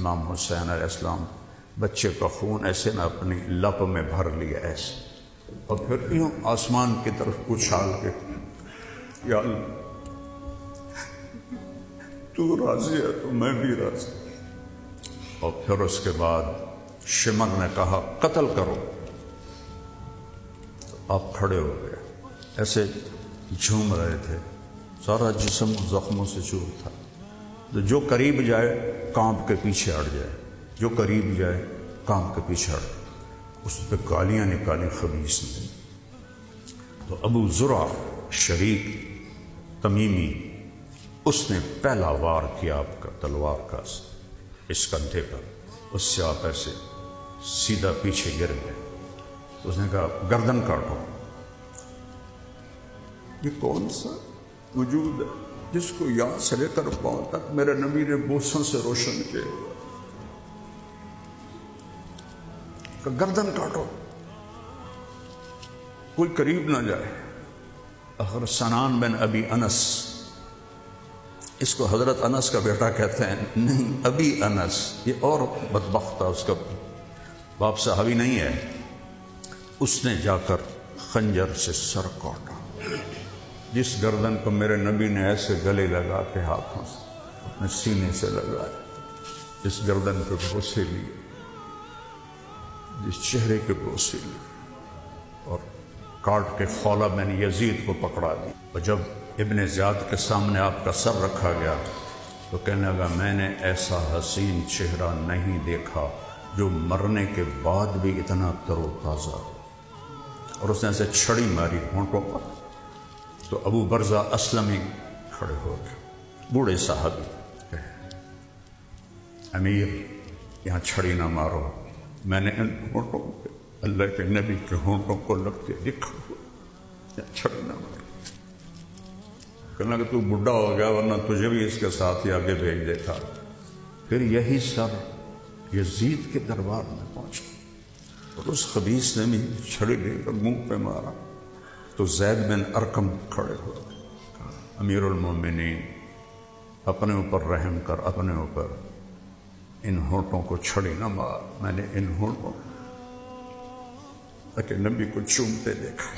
امام حسین علیہ السلام بچے کا خون ایسے نہ اپنی لپ میں بھر لیا ایسے، اور پھر یوں آسمان کی طرف اچھال کے یا اللہ تو راضی ہے تو میں بھی راضی۔ اور پھر اس کے بعد شمر نے کہا قتل کرو، تو آپ کھڑے ہو گئے، ایسے جھوم رہے تھے، سارا جسم زخموں سے چور تھا، تو جو قریب جائے کانپ کے پیچھے ہٹ جائے، جو قریب جائے کانپ کے پیچھے ہٹ جائے۔ اس پہ گالیاں نکالی خبیث نے۔ تو ابو زرع شریک تمیمی، اس نے پہلا وار کیا آپ کا تلوار کا اس کندھے پر، اس سے آپ ایسے سیدھا پیچھے گر گئے۔ تو اس نے کہا گردن کاٹو۔ یہ کون سا وجود ہے جس کو یہاں سے لے کر پاؤں تک میرے نبی نے بوسوں سے روشن کیا؟ کہ گردن کاٹو، کوئی قریب نہ جائے۔ آخر سنان بن ابی انس، اس کو حضرت انس کا بیٹا کہتے ہیں، نہیں ابی انس، یہ اور بدبخت تھا، اس کا باپ صحابی نہیں ہے۔ اس نے جا کر خنجر سے سر کاٹا، جس گردن کو میرے نبی نے ایسے گلے لگا کے ہاتھوں سے اپنے سینے سے لگایا، جس گردن پہ بوسے لیے، جس چہرے کے بوسے لیے، اور کاٹ کے خولہ بن یزید کو پکڑا دی۔ اور جب ابن زیاد کے سامنے آپ کا سر رکھا گیا تو کہنے لگا میں نے ایسا حسین چہرہ نہیں دیکھا جو مرنے کے بعد بھی اتنا تر و تازہ۔ اور اس نے ایسے چھڑی ماری ہونٹوں پر، تو ابو برزہ اسلمی کھڑے ہو گئے، بوڑھے صحابی، کہے امیر یہاں چھڑی نہ مارو، میں نے ان ہونٹوں پہ اللہ کے نبی کے ہونٹوں کو لگتے دیکھا ہوا، یہاں چھڑی نہ مارو۔ کہنا کہ تو بڈھا ہو گیا ورنہ تجھے بھی اس کے ساتھ ہی آگے بھیج دیتا۔ پھر یہی سر یزید کے دربار میں پہنچا، اور اس خبیث نے بھی چھڑی لے کر منہ پہ مارا، تو زید بن ارقم کھڑے ہو کہا امیر المومنین اپنے اوپر رحم کر، اپنے اوپر ان ہونٹوں کو چھڑی نہ مار، میں نے ان ہونٹوں کہ نبی کو چومتے دیکھا۔